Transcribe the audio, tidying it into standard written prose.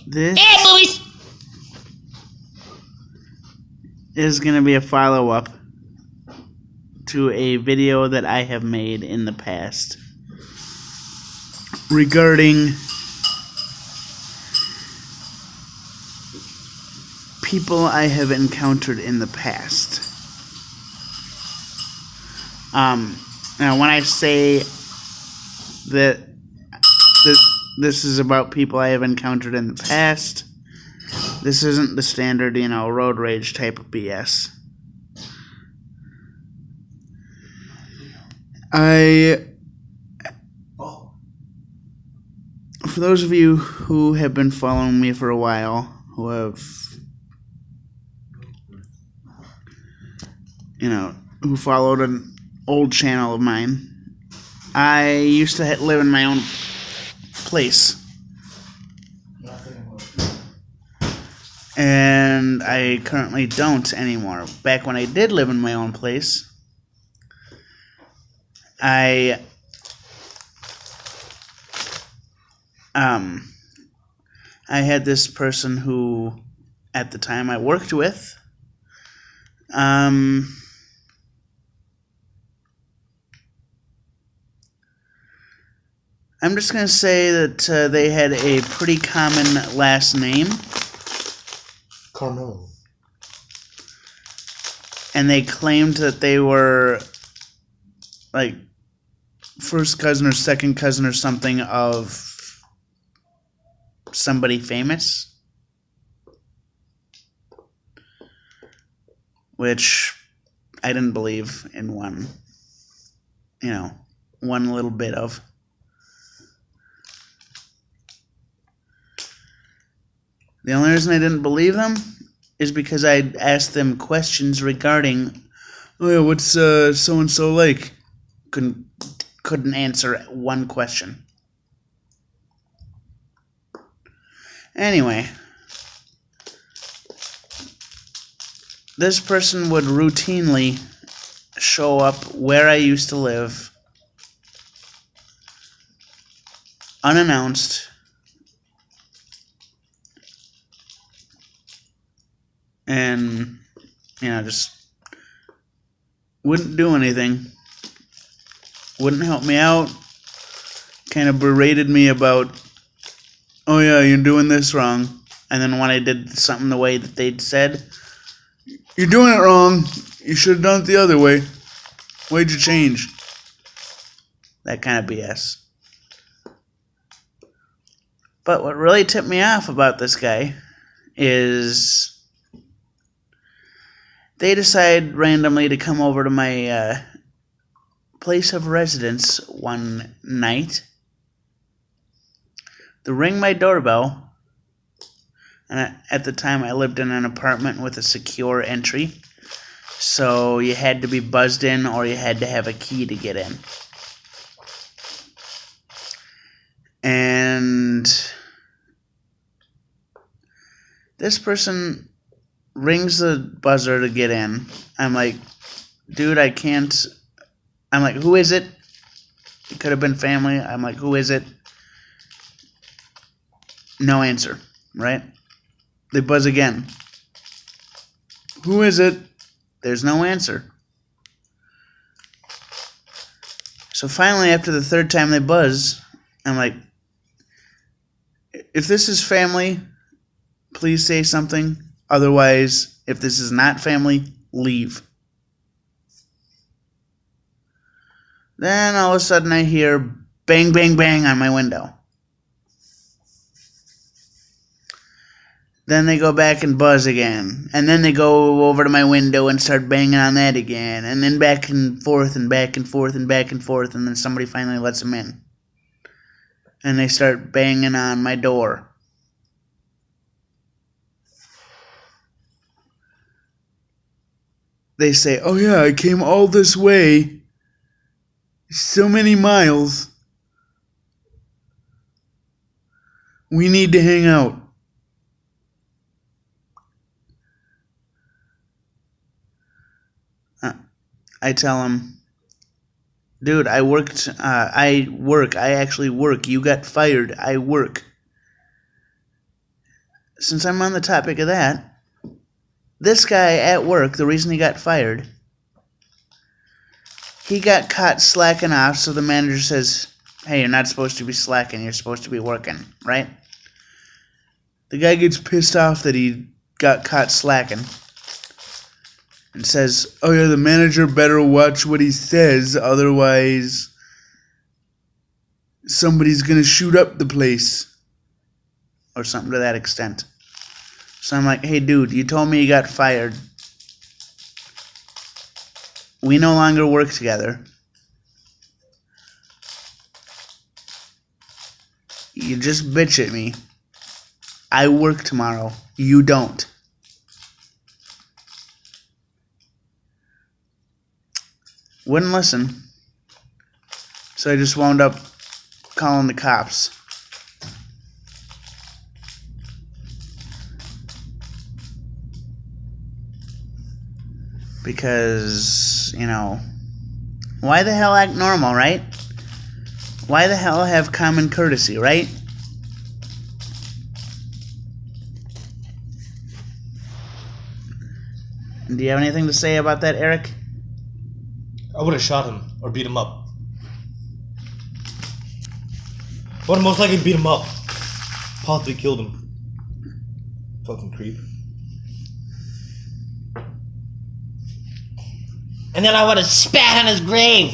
This Hey, movies! is going to be a follow-up to a video that I have made in the past regarding people I have encountered in the past. Now when I say that this is about people I have encountered in the past, this isn't the standard, road rage type of BS. For those of you who have been following me for a while, who have, who followed an old channel of mine, I used to live in my own place. And I currently don't anymore. Back when I did live in my own place, I had this person who, at the time, I worked with. I'm just going to say that they had a pretty common last name. Carmelo. And they claimed that they were, like, first cousin or second cousin or something of somebody famous. Which I didn't believe in one little bit of. The only reason I didn't believe them is because I asked them questions regarding, oh yeah, what's so-and-so like? Couldn't answer one question. Anyway, this person would routinely show up where I used to live, unannounced, and, just wouldn't do anything. Wouldn't help me out. Kind of berated me about, oh yeah, you're doing this wrong. And then when I did something the way that they'd said, you're doing it wrong. You should have done it the other way. Why'd you change? That kind of BS. But what really tipped me off about this guy is they decide randomly to come over to my place of residence one night. They ring my doorbell, and at the time I lived in an apartment with a secure entry, so you had to be buzzed in or you had to have a key to get in. And this person rings the buzzer to get in. I'm like, dude, I can't. I'm like, who is it? It could have been family. I'm like, who is it? No answer, right? They buzz again. Who is it? There's no answer. So finally, after the third time they buzz, I'm like, if this is family, please say something. Otherwise, if this is not family, leave. Then all of a sudden I hear bang, bang, bang on my window. Then they go back and buzz again. And then they go over to my window and start banging on that again. And then back and forth and back and forth and back and forth. And then somebody finally lets them in. And they start banging on my door. They say, oh yeah, I came all this way. So many miles. We need to hang out. I tell him, dude, I actually work. You got fired. I work. since I'm on the topic of that, this guy at work, the reason he got fired, he got caught slacking off, so the manager says, hey, you're not supposed to be slacking, you're supposed to be working, right? The guy gets pissed off that he got caught slacking and says, oh yeah, the manager better watch what he says, otherwise somebody's gonna shoot up the place. Or something to that extent. So I'm like, hey dude, you told me you got fired. We no longer work together. You just bitch at me. I work tomorrow. You don't. Wouldn't listen. So I just wound up calling the cops. Because, you know, why the hell act normal, right? Why the hell have common courtesy, right? Do you have anything to say about that, Eric? I would have shot him or beat him up. I would have most likely beat him up. Possibly killed him. Fucking creep. And then I would have spat on his grave.